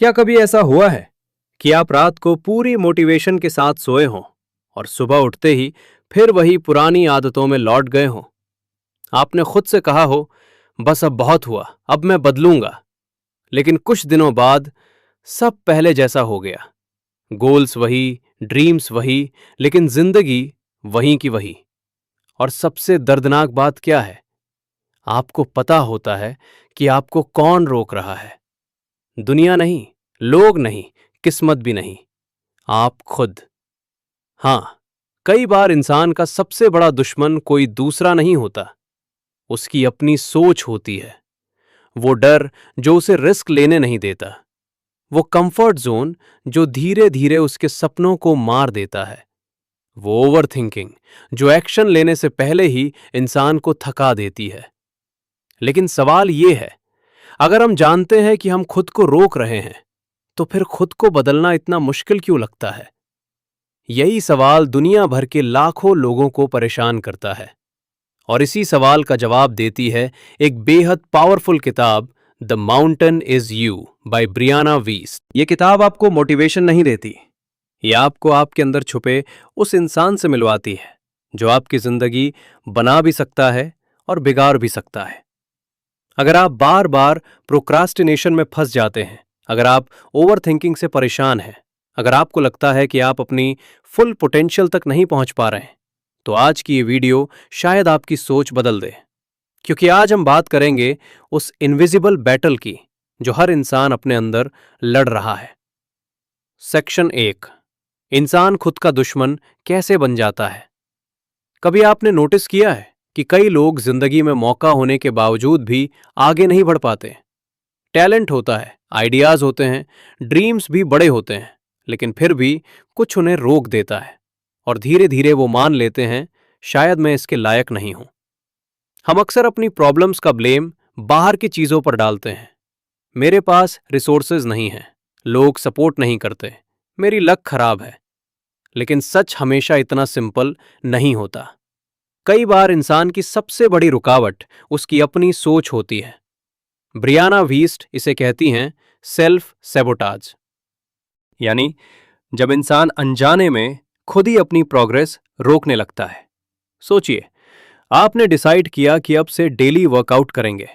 क्या कभी ऐसा हुआ है कि आप रात को पूरी मोटिवेशन के साथ सोए हों और सुबह उठते ही फिर वही पुरानी आदतों में लौट गए हों? आपने खुद से कहा हो, बस अब बहुत हुआ, अब मैं बदलूंगा। लेकिन कुछ दिनों बाद सब पहले जैसा हो गया। गोल्स वही, ड्रीम्स वही, लेकिन जिंदगी वहीं की वही। और सबसे दर्दनाक बात क्या है? आपको पता होता है कि आपको कौन रोक रहा है। दुनिया नहीं, लोग नहीं, किस्मत भी नहीं, आप खुद। हाँ, कई बार इंसान का सबसे बड़ा दुश्मन कोई दूसरा नहीं होता, उसकी अपनी सोच होती है। वो डर जो उसे रिस्क लेने नहीं देता, वो कंफर्ट जोन जो धीरे धीरे उसके सपनों को मार देता है, वो ओवर थिंकिंग जो एक्शन लेने से पहले ही इंसान को थका देती है। लेकिन सवाल ये है, अगर हम जानते हैं कि हम खुद को रोक रहे हैं, तो फिर खुद को बदलना इतना मुश्किल क्यों लगता है? यही सवाल दुनिया भर के लाखों लोगों को परेशान करता है। और इसी सवाल का जवाब देती है एक बेहद पावरफुल किताब, the mountain is you by Brianna Wiest. ये किताब आपको मोटिवेशन नहीं देती, ये आपको आपके अंदर छुपे उस इंसान से मिलवाती है जो आपकी जिंदगी बना भी सकता है और बिगाड़ भी सकता है। अगर आप बार बार प्रोक्रास्टिनेशन में फंस जाते हैं, अगर आप ओवर थिंकिंग से परेशान हैं, अगर आपको लगता है कि आप अपनी फुल पोटेंशियल तक नहीं पहुंच पा रहे हैं, तो आज की ये वीडियो शायद आपकी सोच बदल दे। क्योंकि आज हम बात करेंगे उस इनविजिबल बैटल की जो हर इंसान अपने अंदर लड़ रहा है। सेक्शन 1, इंसान खुद का दुश्मन कैसे बन जाता है। कभी आपने नोटिस किया है कि कई लोग जिंदगी में मौका होने के बावजूद भी आगे नहीं बढ़ पाते? टैलेंट होता है, आइडियाज होते हैं, ड्रीम्स भी बड़े होते हैं, लेकिन फिर भी कुछ उन्हें रोक देता है और धीरे धीरे वो मान लेते हैं, शायद मैं इसके लायक नहीं हूं। हम अक्सर अपनी प्रॉब्लम्स का ब्लेम बाहर की चीजों पर डालते हैं। मेरे पास रिसोर्सेज नहीं हैं, लोग सपोर्ट नहीं करते, मेरी लक खराब है। लेकिन सच हमेशा इतना सिंपल नहीं होता। कई बार इंसान की सबसे बड़ी रुकावट उसकी अपनी सोच होती है। ब्रियाना वीस्ट इसे कहती हैं सेल्फ सैबोटाज, यानी जब इंसान अनजाने में खुद ही अपनी प्रोग्रेस रोकने लगता है। सोचिए, आपने डिसाइड किया कि अब से डेली वर्कआउट करेंगे।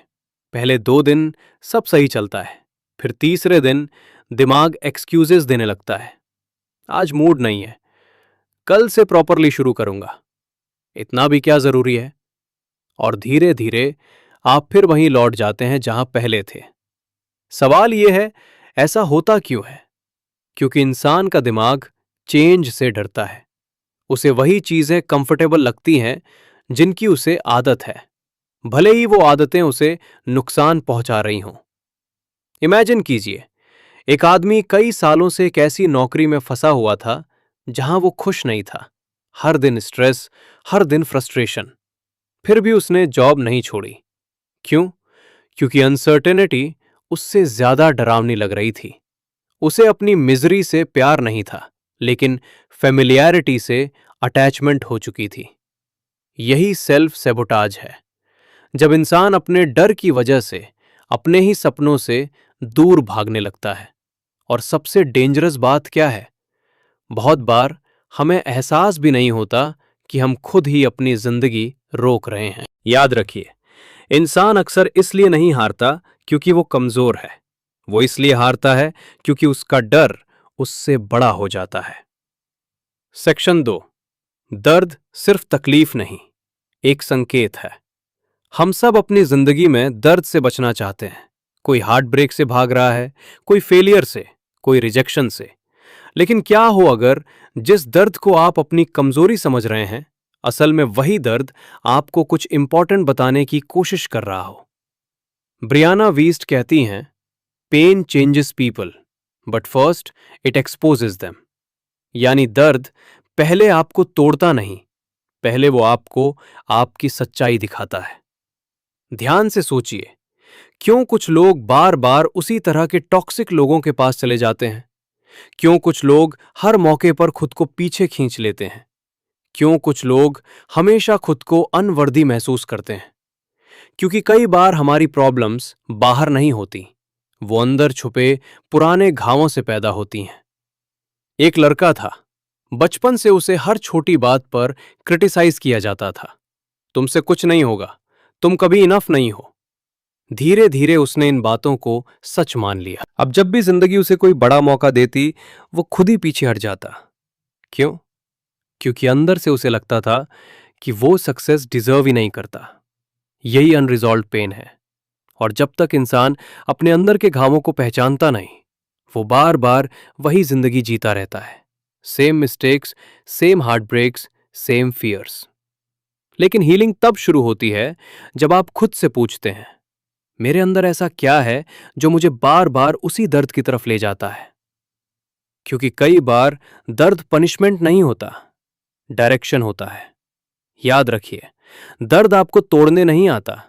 पहले 2 दिन सब सही चलता है, फिर तीसरे दिन दिमाग एक्सक्यूजेस देने लगता है। आज मूड नहीं है, कल से प्रॉपरली शुरू करूंगा, इतना भी क्या जरूरी है। और धीरे धीरे आप फिर वहीं लौट जाते हैं जहां पहले थे। सवाल यह है, ऐसा होता क्यों है? क्योंकि इंसान का दिमाग चेंज से डरता है। उसे वही चीजें कंफर्टेबल लगती हैं जिनकी उसे आदत है, भले ही वो आदतें उसे नुकसान पहुंचा रही हों। इमेजिन कीजिए, एक आदमी कई सालों से एक ऐसी नौकरी में फंसा हुआ था जहां वो खुश नहीं था। हर दिन स्ट्रेस, हर दिन फ्रस्ट्रेशन। फिर भी उसने जॉब नहीं छोड़ी। क्यों? क्योंकि अनसर्टेनिटी उससे ज्यादा डरावनी लग रही थी। उसे अपनी मिजरी से प्यार नहीं था, लेकिन फेमिलियरिटी से अटैचमेंट हो चुकी थी। यही सेल्फ सैबोटाज है, जब इंसान अपने डर की वजह से अपने ही सपनों से दूर भागने लगता है। और सबसे डेंजरस बात क्या है? बहुत बार हमें एहसास भी नहीं होता कि हम खुद ही अपनी जिंदगी रोक रहे हैं। याद रखिए, इंसान अक्सर इसलिए नहीं हारता क्योंकि वो कमजोर है, वो इसलिए हारता है क्योंकि उसका डर उससे बड़ा हो जाता है। सेक्शन 2, दर्द सिर्फ तकलीफ नहीं, एक संकेत है। हम सब अपनी जिंदगी में दर्द से बचना चाहते हैं। कोई हार्ट ब्रेक से भाग रहा है, कोई फेलियर से, कोई रिजेक्शन से। लेकिन क्या हो अगर जिस दर्द को आप अपनी कमजोरी समझ रहे हैं, असल में वही दर्द आपको कुछ इंपॉर्टेंट बताने की कोशिश कर रहा हो? ब्रियाना वीस्ट कहती हैं, pain changes people, but first it exposes them. यानी दर्द पहले आपको तोड़ता नहीं, पहले वो आपको आपकी सच्चाई दिखाता है। ध्यान से सोचिए, क्यों कुछ लोग बार बार उसी तरह के टॉक्सिक लोगों के पास चले जाते हैं? क्यों कुछ लोग हर मौके पर खुद को पीछे खींच लेते हैं? क्यों कुछ लोग हमेशा खुद को अनवर्दी महसूस करते हैं? क्योंकि कई बार हमारी प्रॉब्लम्स बाहर नहीं होती, वो अंदर छुपे पुराने घावों से पैदा होती हैं। एक लड़का था, बचपन से उसे हर छोटी बात पर क्रिटिसाइज किया जाता था। तुमसे कुछ नहीं होगा, तुम कभी इनफ नहीं हो। धीरे धीरे उसने इन बातों को सच मान लिया। अब जब भी जिंदगी उसे कोई बड़ा मौका देती, वो खुद ही पीछे हट जाता। क्यों? क्योंकि अंदर से उसे लगता था कि वो सक्सेस डिजर्व ही नहीं करता। यही अनरिजॉल्व पेन है। और जब तक इंसान अपने अंदर के घावों को पहचानता नहीं, वो बार बार वही जिंदगी जीता रहता है। Same mistakes, same heartbreaks, same fears. लेकिन हीलिंग तब शुरू होती है जब आप खुद से पूछते हैं, मेरे अंदर ऐसा क्या है जो मुझे बार बार उसी दर्द की तरफ ले जाता है? क्योंकि कई बार दर्द पनिशमेंट नहीं होता, डायरेक्शन होता है। याद रखिए, दर्द आपको तोड़ने नहीं आता,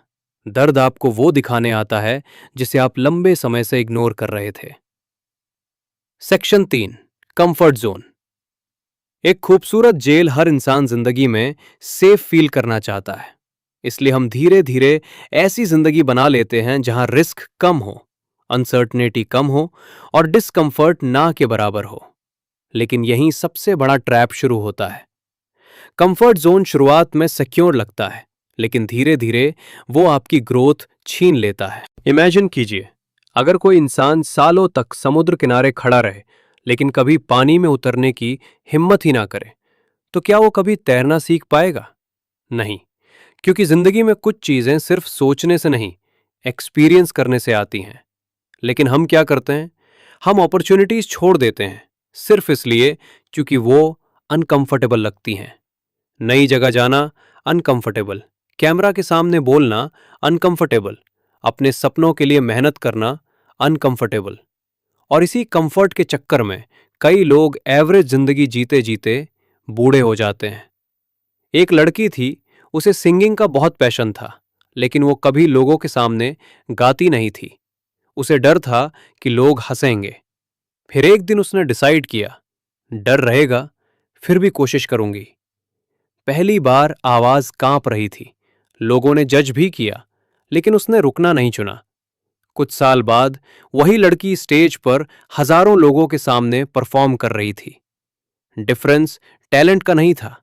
दर्द आपको वो दिखाने आता है जिसे आप लंबे समय से इग्नोर कर रहे थे। Section 3, comfort zone. एक खूबसूरत जेल हर इंसान जिंदगी में सेफ फील करना चाहता है। इसलिए हम धीरे धीरे ऐसी जिंदगी बना लेते हैं जहां रिस्क कम हो, अनसर्टनिटी कम हो और डिस्कंफर्ट ना के बराबर हो। लेकिन यहीं सबसे बड़ा ट्रैप शुरू होता है। कंफर्ट जोन शुरुआत में सिक्योर लगता है, लेकिन धीरे धीरे वो आपकी ग्रोथ छीन लेता है। इमेजिन कीजिए, अगर कोई इंसान सालों तक समुद्र किनारे खड़ा रहे लेकिन कभी पानी में उतरने की हिम्मत ही ना करे, तो क्या वो कभी तैरना सीख पाएगा? नहीं, क्योंकि जिंदगी में कुछ चीजें सिर्फ सोचने से नहीं, एक्सपीरियंस करने से आती हैं। लेकिन हम क्या करते हैं? हम अपॉर्चुनिटीज छोड़ देते हैं सिर्फ इसलिए क्योंकि वो अनकंफर्टेबल लगती हैं। नई जगह जाना अनकंफर्टेबल, कैमरा के सामने बोलना अनकंफर्टेबल, अपने सपनों के लिए मेहनत करना अनकंफर्टेबल। और इसी कंफर्ट के चक्कर में कई लोग एवरेज जिंदगी जीते जीते बूढ़े हो जाते हैं। एक लड़की थी, उसे सिंगिंग का बहुत पैशन था, लेकिन वो कभी लोगों के सामने गाती नहीं थी। उसे डर था कि लोग हंसेंगे। फिर एक दिन उसने डिसाइड किया, डर रहेगा फिर भी कोशिश करूंगी। पहली बार आवाज कांप रही थी, लोगों ने जज भी किया, लेकिन उसने रुकना नहीं चुना। कुछ साल बाद वही लड़की स्टेज पर हजारों लोगों के सामने परफॉर्म कर रही थी। डिफरेंस टैलेंट का नहीं था,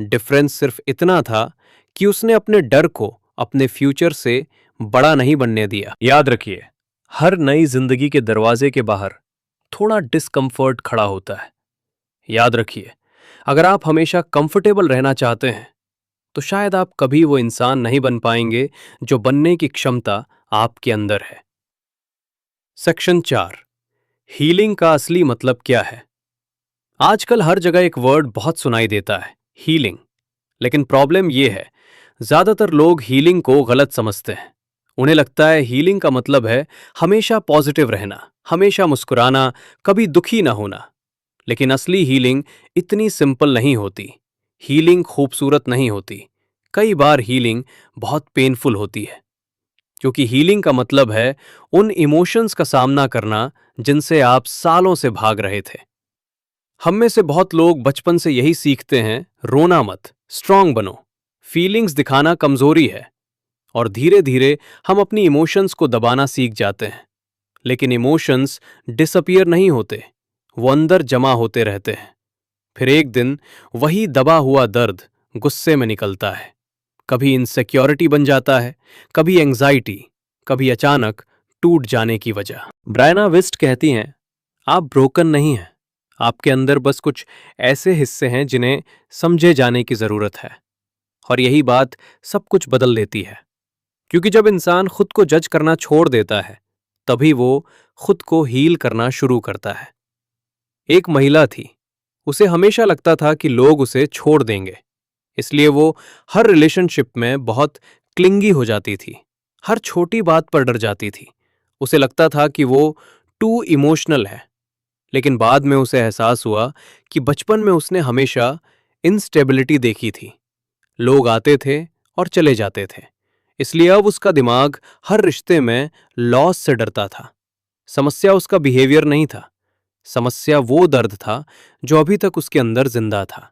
डिफरेंस सिर्फ इतना था कि उसने अपने डर को अपने फ्यूचर से बड़ा नहीं बनने दिया। याद रखिए, हर नई जिंदगी के दरवाजे के बाहर थोड़ा डिस्कंफर्ट खड़ा होता है। याद रखिए, अगर आप हमेशा कंफर्टेबल रहना चाहते हैं तो शायद आप कभी वो इंसान नहीं बन पाएंगे जो बनने की क्षमता आपके अंदर है। सेक्शन 4, हीलिंग का असली मतलब क्या है? आजकल हर जगह एक वर्ड बहुत सुनाई देता है, हीलिंग। लेकिन प्रॉब्लम यह है, ज्यादातर लोग हीलिंग को गलत समझते हैं। उन्हें लगता है हीलिंग का मतलब है हमेशा पॉजिटिव रहना, हमेशा मुस्कुराना, कभी दुखी ना होना। लेकिन असली हीलिंग इतनी सिंपल नहीं होती। हीलिंग खूबसूरत नहीं होती। कई बार हीलिंग बहुत पेनफुल होती है, क्योंकि हीलिंग का मतलब है उन इमोशंस का सामना करना जिनसे आप सालों से भाग रहे थे। हम में से बहुत लोग बचपन से यही सीखते हैं, रोना मत, स्ट्रांग बनो, फीलिंग्स दिखाना कमजोरी है। और धीरे धीरे हम अपनी इमोशंस को दबाना सीख जाते हैं। लेकिन इमोशंस डिसअपीयर नहीं होते, वो अंदर जमा होते रहते हैं। फिर एक दिन वही दबा हुआ दर्द गुस्से में निकलता है। कभी इनसिक्योरिटी बन जाता है, कभी एंजाइटी, कभी अचानक टूट जाने की वजह। ब्रायना विस्ट कहती हैं, आप ब्रोकन नहीं हैं, आपके अंदर बस कुछ ऐसे हिस्से हैं जिन्हें समझे जाने की जरूरत है। और यही बात सब कुछ बदल देती है, क्योंकि जब इंसान खुद को जज करना छोड़ देता है, तभी वो खुद को हील करना शुरू करता है। एक महिला थी, उसे हमेशा लगता था कि लोग उसे छोड़ देंगे, इसलिए वो हर रिलेशनशिप में बहुत क्लिंगी हो जाती थी, हर छोटी बात पर डर जाती थी। उसे लगता था कि वो टू इमोशनल है। लेकिन बाद में उसे एहसास हुआ कि बचपन में उसने हमेशा इंस्टेबिलिटी देखी थी। लोग आते थे और चले जाते थे, इसलिए अब उसका दिमाग हर रिश्ते में लॉस से डरता था। समस्या उसका बिहेवियर नहीं था, समस्या वो दर्द था जो अभी तक उसके अंदर जिंदा था।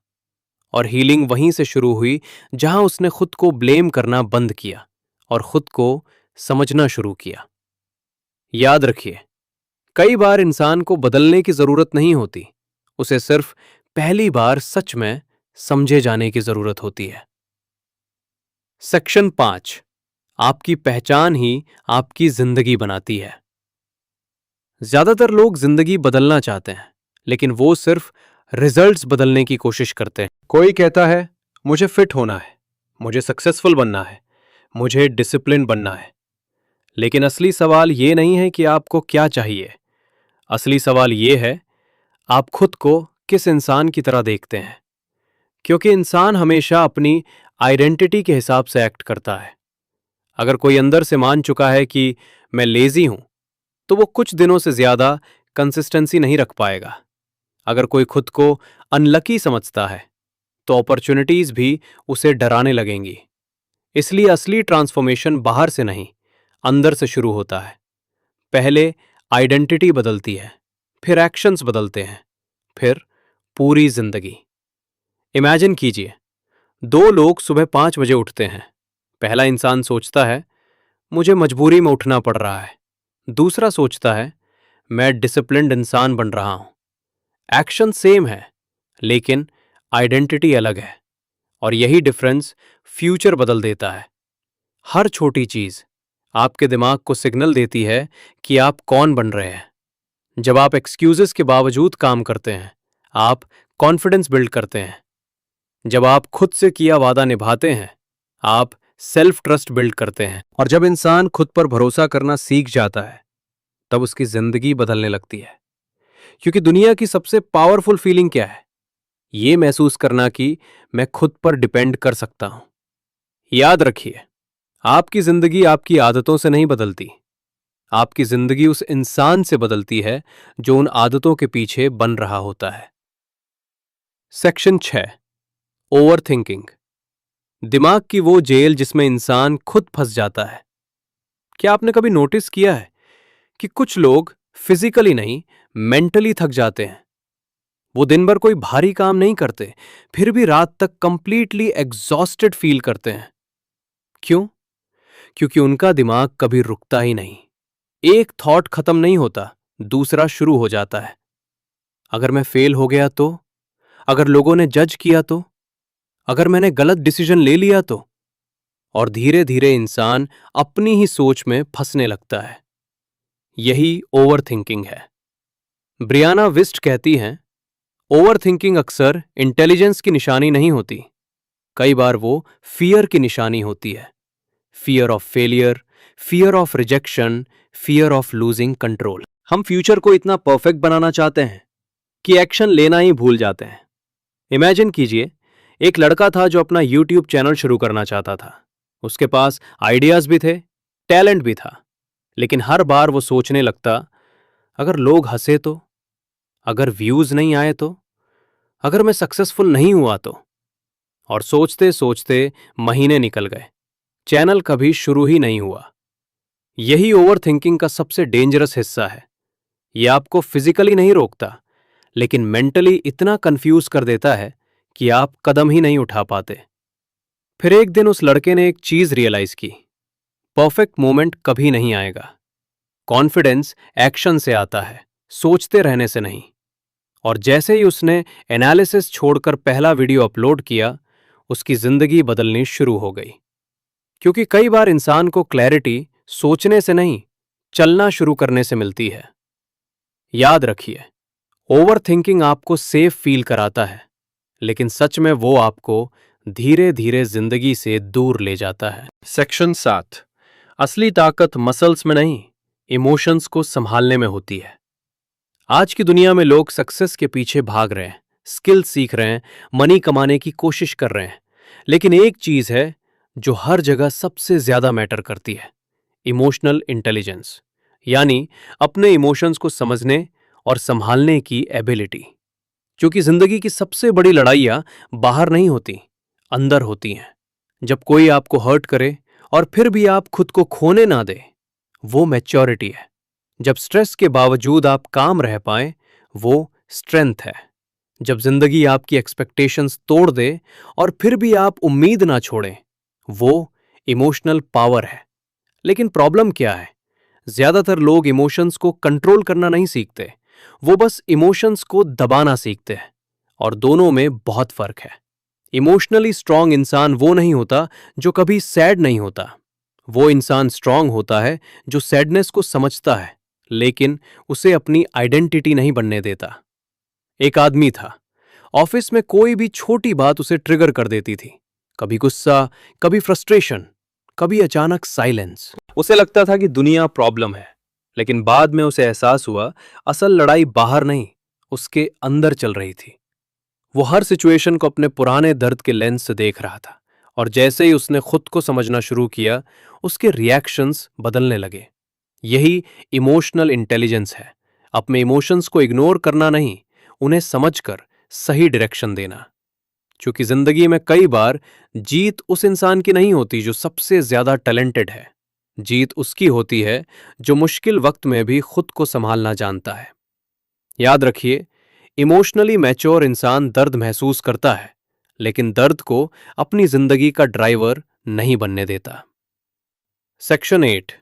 और हीलिंग वहीं से शुरू हुई जहां उसने खुद को ब्लेम करना बंद किया और खुद को समझना शुरू किया। याद रखिए, कई बार इंसान को बदलने की जरूरत नहीं होती, उसे सिर्फ पहली बार सच में समझे जाने की जरूरत होती है। सेक्शन 5, आपकी पहचान ही आपकी जिंदगी बनाती है। ज्यादातर लोग जिंदगी बदलना चाहते हैं, लेकिन वो सिर्फ रिजल्ट्स बदलने की कोशिश करते हैं। कोई कहता है मुझे फिट होना है, मुझे सक्सेसफुल बनना है, मुझे डिसिप्लिन बनना है। लेकिन असली सवाल ये नहीं है कि आपको क्या चाहिए। असली सवाल ये है, आप खुद को किस इंसान की तरह देखते हैं। क्योंकि इंसान हमेशा अपनी आइडेंटिटी के हिसाब से एक्ट करता है। अगर कोई अंदर से मान चुका है कि मैं लेजी हूं, तो वो कुछ दिनों से ज्यादा कंसिस्टेंसी नहीं रख पाएगा। अगर कोई खुद को अनलकी समझता है, तो अपॉर्चुनिटीज भी उसे डराने लगेंगी। इसलिए असली ट्रांसफॉर्मेशन बाहर से नहीं, अंदर से शुरू होता है। पहले आइडेंटिटी बदलती है, फिर एक्शंस बदलते हैं, फिर पूरी जिंदगी। इमेजिन कीजिए, दो लोग सुबह 5 बजे उठते हैं। पहला इंसान सोचता है मुझे मजबूरी में उठना पड़ रहा है। दूसरा सोचता है मैं डिसिप्लिन्ड इंसान बन रहा हूं। एक्शन सेम है, लेकिन आइडेंटिटी अलग है, और यही डिफरेंस फ्यूचर बदल देता है। हर छोटी चीज आपके दिमाग को सिग्नल देती है कि आप कौन बन रहे हैं। जब आप एक्सक्यूजेस के बावजूद काम करते हैं, आप कॉन्फिडेंस बिल्ड करते हैं। जब आप खुद से किया वादा निभाते हैं, आप सेल्फ ट्रस्ट बिल्ड करते हैं। और जब इंसान खुद पर भरोसा करना सीख जाता है, तब उसकी जिंदगी बदलने लगती है। क्योंकि दुनिया की सबसे पावरफुल फीलिंग क्या है? ये महसूस करना कि मैं खुद पर डिपेंड कर सकता हूं। याद रखिए, आपकी जिंदगी आपकी आदतों से नहीं बदलती। आपकी जिंदगी उस इंसान से बदलती है जो उन आदतों के पीछे बन रहा होता है। Section 6, over thinking. दिमाग की वो जेल जिसमें इंसान खुद फंस जाता है। क्या आपने कभी नोटिस किया है कि कुछ लोग फिजिकली नहीं, मेंटली थक जाते हैं? वो दिन भर कोई भारी काम नहीं करते, फिर भी रात तक कंप्लीटली एग्जॉस्टेड फील करते हैं। क्यों? क्योंकि उनका दिमाग कभी रुकता ही नहीं। एक थॉट खत्म नहीं होता, दूसरा शुरू हो जाता है। अगर मैं फेल हो गया तो? अगर लोगों ने जज किया तो? अगर मैंने गलत डिसीजन ले लिया तो? और धीरे धीरे इंसान अपनी ही सोच में फंसने लगता है। यही ओवर थिंकिंग है। ब्रियाना विस्ट कहती हैं, ओवर थिंकिंग अक्सर इंटेलिजेंस की निशानी नहीं होती। कई बार वो फियर की निशानी होती है। Fear of failure, fear of rejection, fear of losing control. हम फ्यूचर को इतना परफेक्ट बनाना चाहते हैं कि एक्शन लेना ही भूल जाते हैं। इमेजिन कीजिए, एक लड़का था जो अपना यूट्यूब चैनल शुरू करना चाहता था। उसके पास आइडियाज भी थे, टैलेंट भी था, लेकिन हर बार वो सोचने लगता, अगर लोग हंसे तो, अगर व्यूज नहीं आए तो, अगर मैं सक्सेसफुल नहीं हुआ तो। और सोचते सोचते महीने निकल गए, चैनल कभी शुरू ही नहीं हुआ। यही ओवर थिंकिंग का सबसे डेंजरस हिस्सा है। यह आपको फिजिकली नहीं रोकता, लेकिन मेंटली इतना कंफ्यूज कर देता है कि आप कदम ही नहीं उठा पाते। फिर एक दिन उस लड़के ने एक चीज रियलाइज की, परफेक्ट मोमेंट कभी नहीं आएगा। कॉन्फिडेंस एक्शन से आता है, सोचते रहने से नहीं। और जैसे ही उसने एनालिसिस छोड़कर पहला वीडियो अपलोड किया, उसकी जिंदगी बदलनी शुरू हो गई। क्योंकि कई बार इंसान को क्लैरिटी सोचने से नहीं, चलना शुरू करने से मिलती है। याद रखिए, ओवर थिंकिंग आपको सेफ फील कराता है, लेकिन सच में वो आपको धीरे धीरे जिंदगी से दूर ले जाता है। सेक्शन 7, असली ताकत मसल्स में नहीं, इमोशंस को संभालने में होती है। आज की दुनिया में लोग सक्सेस के पीछे भाग रहे हैं, स्किल सीख रहे हैं, मनी कमाने की कोशिश कर रहे हैं, लेकिन एक चीज है जो हर जगह सबसे ज्यादा मैटर करती है, इमोशनल इंटेलिजेंस। यानी अपने इमोशंस को समझने और संभालने की एबिलिटी। क्योंकि जिंदगी की सबसे बड़ी लड़ाइयां बाहर नहीं होती, अंदर होती हैं। जब कोई आपको हर्ट करे और फिर भी आप खुद को खोने ना दे, वो मैच्योरिटी है। जब स्ट्रेस के बावजूद आप काम रह पाए, वो स्ट्रेंथ है। जब जिंदगी आपकी एक्सपेक्टेशंस तोड़ दे और फिर भी आप उम्मीद ना छोड़ें, वो इमोशनल पावर है। लेकिन प्रॉब्लम क्या है? ज्यादातर लोग इमोशंस को कंट्रोल करना नहीं सीखते, वो बस इमोशंस को दबाना सीखते हैं, और दोनों में बहुत फर्क है। इमोशनली स्ट्रांग इंसान वो नहीं होता जो कभी सैड नहीं होता। वो इंसान स्ट्रांग होता है जो सैडनेस को समझता है, लेकिन उसे अपनी आइडेंटिटी नहीं बनने देता। एक आदमी था, ऑफिस में कोई भी छोटी बात उसे ट्रिगर कर देती थी। कभी गुस्सा, कभी फ्रस्ट्रेशन, कभी अचानक साइलेंस। उसे लगता था कि दुनिया प्रॉब्लम है, लेकिन बाद में उसे एहसास हुआ असल लड़ाई बाहर नहीं, उसके अंदर चल रही थी। वो हर सिचुएशन को अपने पुराने दर्द के लेंस से देख रहा था, और जैसे ही उसने खुद को समझना शुरू किया, उसके रिएक्शंस बदलने लगे। यही इमोशनल इंटेलिजेंस है, अपने इमोशंस को इग्नोर करना नहीं, उन्हें समझकर सही डायरेक्शन देना। क्योंकि जिंदगी में कई बार जीत उस इंसान की नहीं होती जो सबसे ज्यादा टैलेंटेड है। जीत उसकी होती है जो मुश्किल वक्त में भी खुद को संभालना जानता है। याद रखिए, इमोशनली मैच्योर इंसान दर्द महसूस करता है, लेकिन दर्द को अपनी जिंदगी का ड्राइवर नहीं बनने देता। सेक्शन 8,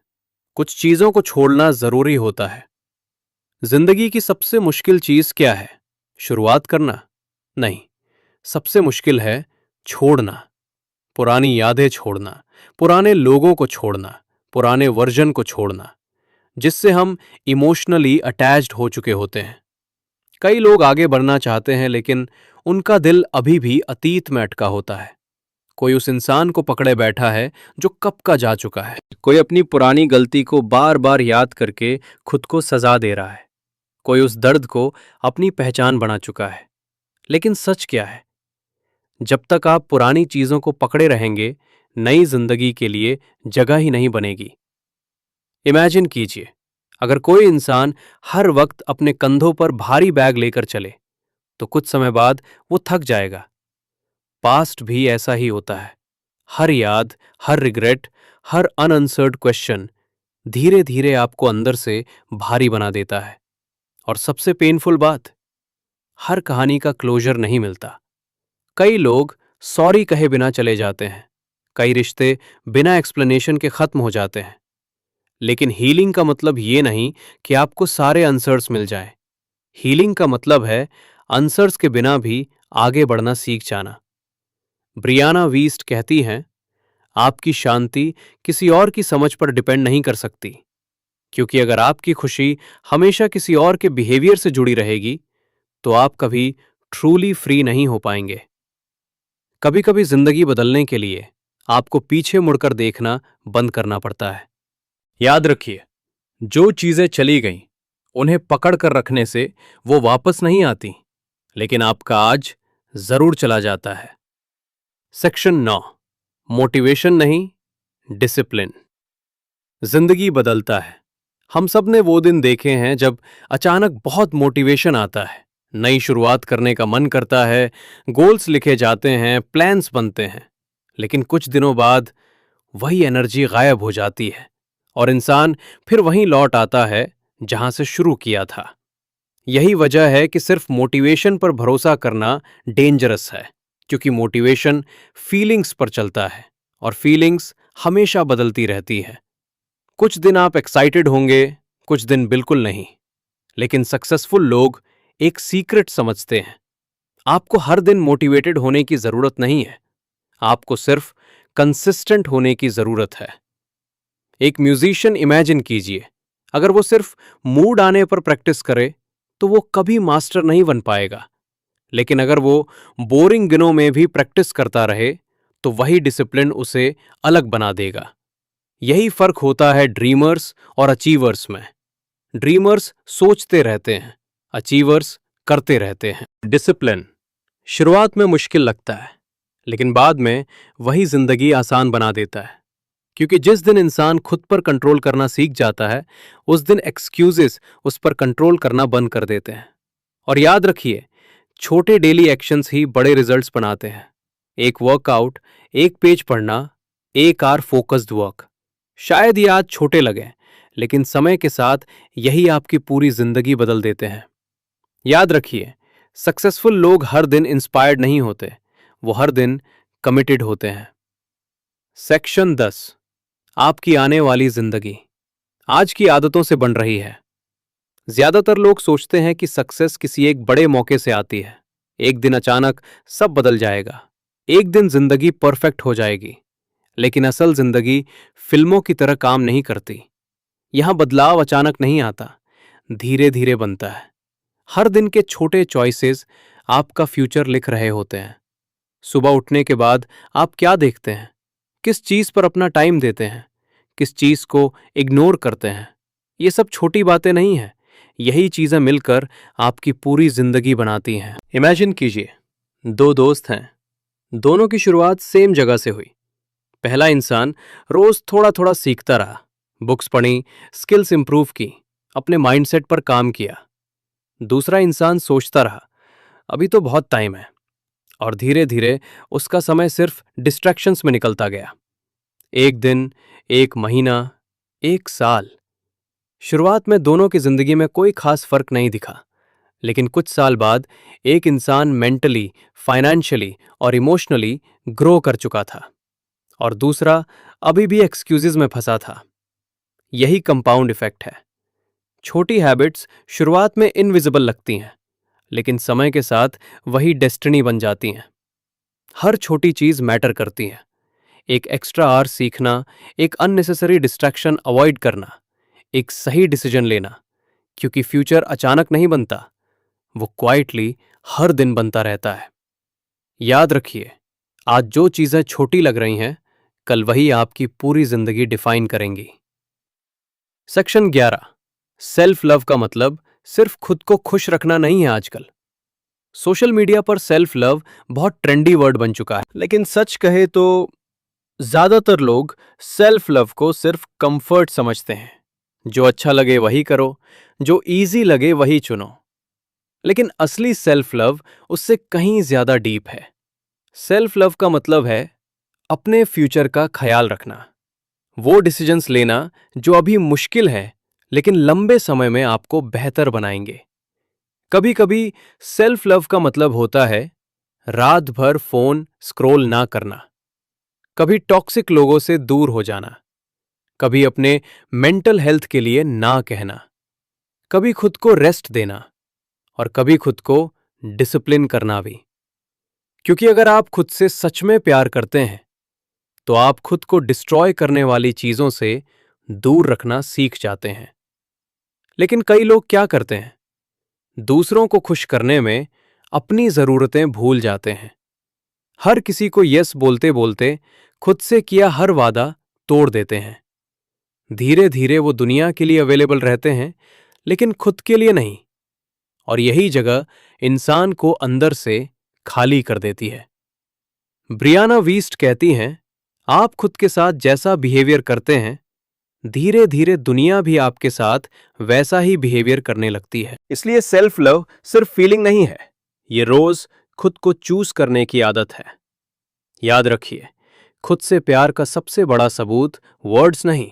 कुछ चीजों को छोड़ना जरूरी होता है। जिंदगी की सबसे मुश्किल चीज क्या है? शुरुआत करना? नहीं, सबसे मुश्किल है छोड़ना। पुरानी यादें छोड़ना, पुराने लोगों को छोड़ना, पुराने वर्जन को छोड़ना, जिससे हम इमोशनली अटैच्ड हो चुके होते हैं। कई लोग आगे बढ़ना चाहते हैं, लेकिन उनका दिल अभी भी अतीत में अटका होता है। कोई उस इंसान को पकड़े बैठा है जो कब का जा चुका है। कोई अपनी पुरानी गलती को बार बार याद करके खुद को सजा दे रहा है। कोई उस दर्द को अपनी पहचान बना चुका है। लेकिन सच क्या है? जब तक आप पुरानी चीजों को पकड़े रहेंगे, नई जिंदगी के लिए जगह ही नहीं बनेगी। इमेजिन कीजिए, अगर कोई इंसान हर वक्त अपने कंधों पर भारी बैग लेकर चले, तो कुछ समय बाद वो थक जाएगा। पास्ट भी ऐसा ही होता है। हर याद, हर रिग्रेट, हर अनआंसर्ड क्वेश्चन धीरे धीरे आपको अंदर से भारी बना देता है। और सबसे पेनफुल बात, हर कहानी का क्लोजर नहीं मिलता। कई लोग सॉरी कहे बिना चले जाते हैं, कई रिश्ते बिना एक्सप्लेनेशन के खत्म हो जाते हैं। लेकिन हीलिंग का मतलब ये नहीं कि आपको सारे आंसर्स मिल जाएं। हीलिंग का मतलब है आंसर्स के बिना भी आगे बढ़ना सीख जाना। ब्रियाना वीस्ट कहती हैं, आपकी शांति किसी और की समझ पर डिपेंड नहीं कर सकती, क्योंकि अगर आपकी खुशी हमेशा किसी और के बिहेवियर से जुड़ी रहेगी, तो आप कभी ट्रूली फ्री नहीं हो पाएंगे। कभी कभी जिंदगी बदलने के लिए आपको पीछे मुड़कर देखना बंद करना पड़ता है। याद रखिए, जो चीजें चली गईं, उन्हें पकड़ कर रखने से वो वापस नहीं आती, लेकिन आपका आज जरूर चला जाता है। सेक्शन 9, मोटिवेशन नहीं, डिसिप्लिन। जिंदगी बदलता है। हम सब ने वो दिन देखे हैं जब अचानक बहुत मोटिवेशन आता है, नई शुरुआत करने का मन करता है, गोल्स लिखे जाते हैं, प्लान्स बनते हैं। लेकिन कुछ दिनों बाद वही एनर्जी गायब हो जाती है, और इंसान फिर वहीं लौट आता है जहां से शुरू किया था। यही वजह है कि सिर्फ मोटिवेशन पर भरोसा करना डेंजरस है, क्योंकि मोटिवेशन फीलिंग्स पर चलता है, और फीलिंग्स हमेशा बदलती रहती है। कुछ दिन आप एक्साइटेड होंगे, कुछ दिन बिल्कुल नहीं। लेकिन सक्सेसफुल लोग एक सीक्रेट समझते हैं। आपको हर दिन मोटिवेटेड होने की जरूरत नहीं है, आपको सिर्फ कंसिस्टेंट होने की जरूरत है। एक म्यूजिशियन इमेजिन कीजिए, अगर वो सिर्फ मूड आने पर प्रैक्टिस करे तो वो कभी मास्टर नहीं बन पाएगा। लेकिन अगर वो बोरिंग दिनों में भी प्रैक्टिस करता रहे, तो वही डिसिप्लिन उसे अलग बना देगा। यही फर्क होता है ड्रीमर्स और अचीवर्स में। ड्रीमर्स सोचते रहते हैं, अचीवर्स करते रहते हैं। डिसिप्लिन शुरुआत में मुश्किल लगता है, लेकिन बाद में वही जिंदगी आसान बना देता है। क्योंकि जिस दिन इंसान खुद पर कंट्रोल करना सीख जाता है, उस दिन एक्सक्यूजेस उस पर कंट्रोल करना बंद कर देते हैं। और याद रखिए, छोटे डेली एक्शंस ही बड़े रिजल्ट्स बनाते हैं। एक वर्कआउट, एक पेज पढ़ना, एक आवर फोकस्ड वर्क। शायद ये आज छोटे लगें, लेकिन समय के साथ यही आपकी पूरी जिंदगी बदल देते हैं। याद रखिए, सक्सेसफुल लोग हर दिन इंस्पायर्ड नहीं होते, वो हर दिन कमिटेड होते हैं। सेक्शन 10, आपकी आने वाली जिंदगी। आज की आदतों से बन रही है। ज्यादातर लोग सोचते हैं कि सक्सेस किसी एक बड़े मौके से आती है। एक दिन अचानक सब बदल जाएगा, एक दिन जिंदगी परफेक्ट हो जाएगी। लेकिन असल जिंदगी फिल्मों की तरह काम नहीं करती। यहां बदलाव अचानक नहीं आता, धीरे धीरे बनता है। हर दिन के छोटे चॉइसेस आपका फ्यूचर लिख रहे होते हैं। सुबह उठने के बाद आप क्या देखते हैं, किस चीज पर अपना टाइम देते हैं, किस चीज को इग्नोर करते हैं। ये सब छोटी बातें नहीं हैं। यही चीजें मिलकर आपकी पूरी जिंदगी बनाती हैं। इमेजिन कीजिए, दो दोस्त हैं, दोनों की शुरुआत सेम जगह से हुई। पहला इंसान रोज थोड़ा थोड़ा सीखता रहा, बुक्स पढ़ी, स्किल्स इंप्रूव की, अपने माइंडसेट पर काम किया। दूसरा इंसान सोचता रहा, अभी तो बहुत टाइम है, और धीरे धीरे उसका समय सिर्फ डिस्ट्रैक्शंस में निकलता गया। एक दिन, एक महीना, एक साल। शुरुआत में दोनों की जिंदगी में कोई खास फर्क नहीं दिखा, लेकिन कुछ साल बाद एक इंसान मेंटली, फाइनेंशियली और इमोशनली ग्रो कर चुका था, और दूसरा अभी भी एक्सक्यूजेज में फंसा था। यही कंपाउंड इफेक्ट है। छोटी हैबिट्स शुरुआत में इनविजिबल लगती हैं, लेकिन समय के साथ वही डेस्टिनी बन जाती हैं। हर छोटी चीज मैटर करती है। एक एक्स्ट्रा आवर सीखना, एक अननेसेसरी डिस्ट्रैक्शन अवॉइड करना, एक सही डिसीजन लेना, क्योंकि फ्यूचर अचानक नहीं बनता, वो क्वाइटली हर दिन बनता रहता है। याद रखिए, आज जो चीजें छोटी लग रही हैं, कल वही आपकी पूरी जिंदगी डिफाइन करेंगी। सेक्शन 11, सेल्फ लव का मतलब सिर्फ खुद को खुश रखना नहीं है। आजकल सोशल मीडिया पर सेल्फ लव बहुत ट्रेंडी वर्ड बन चुका है, लेकिन सच कहे तो ज्यादातर लोग सेल्फ लव को सिर्फ कंफर्ट समझते हैं। जो अच्छा लगे वही करो, जो इजी लगे वही चुनो। लेकिन असली सेल्फ लव उससे कहीं ज्यादा डीप है। सेल्फ लव का मतलब है अपने फ्यूचर का ख्याल रखना, वो डिसीजंस लेना जो अभी मुश्किल है लेकिन लंबे समय में आपको बेहतर बनाएंगे। कभी कभी सेल्फ लव का मतलब होता है रात भर फोन स्क्रॉल ना करना, कभी टॉक्सिक लोगों से दूर हो जाना, कभी अपने मेंटल हेल्थ के लिए ना कहना, कभी खुद को रेस्ट देना, और कभी खुद को डिसिप्लिन करना भी। क्योंकि अगर आप खुद से सच में प्यार करते हैं तो आप खुद को डिस्ट्रॉय करने वाली चीजों से दूर रखना सीख जाते हैं। लेकिन कई लोग क्या करते हैं, दूसरों को खुश करने में अपनी जरूरतें भूल जाते हैं। हर किसी को यस बोलते बोलते खुद से किया हर वादा तोड़ देते हैं। धीरे धीरे वो दुनिया के लिए अवेलेबल रहते हैं, लेकिन खुद के लिए नहीं, और यही जगह इंसान को अंदर से खाली कर देती है। ब्रियाना वीस्ट कहती हैं, आप खुद के साथ जैसा बिहेवियर करते हैं, धीरे धीरे दुनिया भी आपके साथ वैसा ही बिहेवियर करने लगती है। इसलिए सेल्फ लव सिर्फ फीलिंग नहीं है, ये रोज खुद को चूज करने की आदत है। याद रखिए, खुद से प्यार का सबसे बड़ा सबूत वर्ड्स नहीं,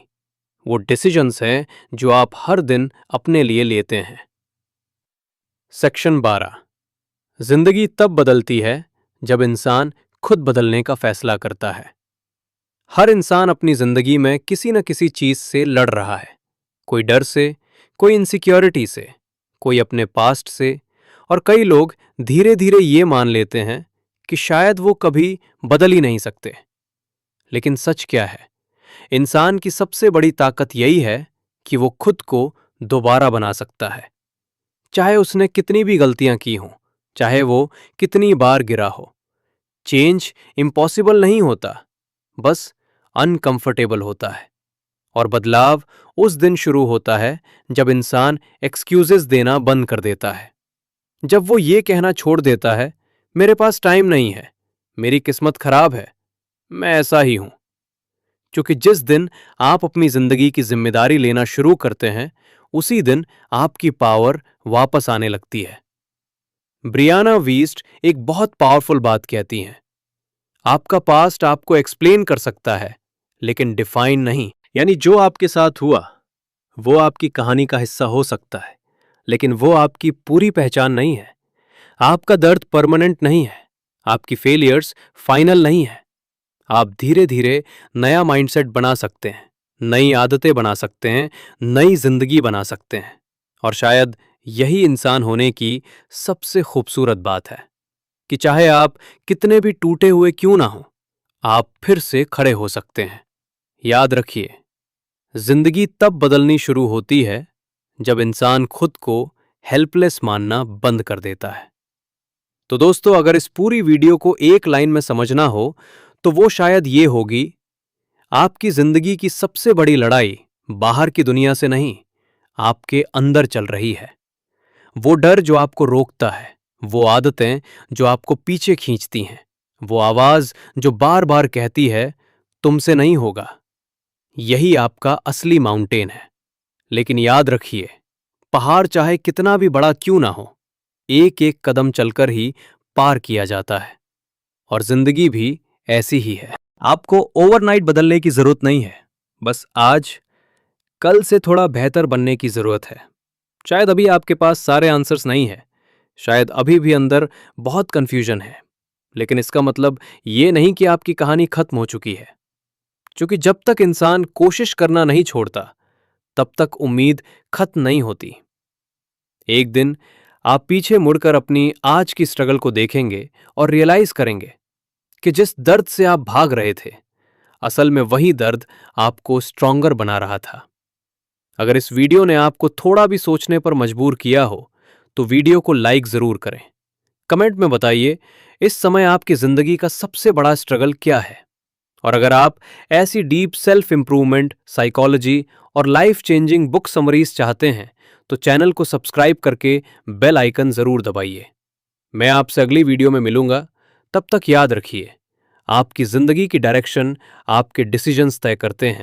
वो डिसीजंस हैं जो आप हर दिन अपने लिए लेते हैं। सेक्शन 12, जिंदगी तब बदलती है जब इंसान खुद बदलने का फैसला करता है। हर इंसान अपनी जिंदगी में किसी न किसी चीज से लड़ रहा है, कोई डर से, कोई इनसिक्योरिटी से, कोई अपने पास्ट से, और कई लोग धीरे धीरे ये मान लेते हैं कि शायद वो कभी बदल ही नहीं सकते। लेकिन सच क्या है, इंसान की सबसे बड़ी ताकत यही है कि वो खुद को दोबारा बना सकता है। चाहे उसने कितनी भी गलतियां की हों, चाहे वो कितनी बार गिरा हो। चेंज इम्पॉसिबल नहीं होता, बस अनकंफर्टेबल होता है। और बदलाव उस दिन शुरू होता है जब इंसान एक्सक्यूजेस देना बंद कर देता है, जब वो ये कहना छोड़ देता है, मेरे पास टाइम नहीं है, मेरी किस्मत खराब है, मैं ऐसा ही हूं। क्योंकि जिस दिन आप अपनी जिंदगी की जिम्मेदारी लेना शुरू करते हैं, उसी दिन आपकी पावर वापस आने लगती है। ब्रियाना वीस्ट एक बहुत पावरफुल बात कहती हैं, आपका पास्ट आपको एक्सप्लेन कर सकता है, लेकिन डिफाइन नहीं। यानी जो आपके साथ हुआ वो आपकी कहानी का हिस्सा हो सकता है, लेकिन वो आपकी पूरी पहचान नहीं है। आपका दर्द परमानेंट नहीं है, आपकी फेलियर्स फाइनल नहीं है। आप धीरे धीरे नया माइंडसेट बना सकते हैं, नई आदतें बना सकते हैं, नई जिंदगी बना सकते हैं। और शायद यही इंसान होने की सबसे खूबसूरत बात है कि चाहे आप कितने भी टूटे हुए क्यों ना हो, आप फिर से खड़े हो सकते हैं। याद रखिए, जिंदगी तब बदलनी शुरू होती है जब इंसान खुद को हेल्पलेस मानना बंद कर देता है। तो दोस्तों, अगर इस पूरी वीडियो को एक लाइन में समझना हो तो वो शायद ये होगी, आपकी जिंदगी की सबसे बड़ी लड़ाई बाहर की दुनिया से नहीं, आपके अंदर चल रही है। वो डर जो आपको रोकता है, वो आदतें जो आपको पीछे खींचती हैं, वो आवाज जो बार बार कहती है तुमसे नहीं होगा, यही आपका असली माउंटेन है। लेकिन याद रखिए, पहाड़ चाहे कितना भी बड़ा क्यों ना हो, एक एक कदम चलकर ही पार किया जाता है। और जिंदगी भी ऐसी ही है। आपको ओवरनाइट बदलने की जरूरत नहीं है, बस आज कल से थोड़ा बेहतर बनने की जरूरत है। शायद अभी आपके पास सारे आंसर्स नहीं है, शायद अभी भी अंदर बहुत कंफ्यूजन है, लेकिन इसका मतलब ये नहीं कि आपकी कहानी खत्म हो चुकी है। क्योंकि जब तक इंसान कोशिश करना नहीं छोड़ता, तब तक उम्मीद खत्म नहीं होती। एक दिन आप पीछे मुड़कर अपनी आज की स्ट्रगल को देखेंगे और रियलाइज करेंगे कि जिस दर्द से आप भाग रहे थे, असल में वही दर्द आपको स्ट्रॉन्गर बना रहा था। अगर इस वीडियो ने आपको थोड़ा भी सोचने पर मजबूर किया हो, तो वीडियो को लाइक जरूर करें। कमेंट में बताइए इस समय आपकी जिंदगी का सबसे बड़ा स्ट्रगल क्या है। और अगर आप ऐसी डीप सेल्फ इंप्रूवमेंट, साइकोलॉजी और लाइफ चेंजिंग बुक समरीज चाहते हैं, तो चैनल को सब्सक्राइब करके बेल आइकन जरूर दबाइए। मैं आपसे अगली वीडियो में मिलूंगा। तब तक याद रखिए, आपकी जिंदगी की डायरेक्शन आपके डिसीजंस तय करते हैं।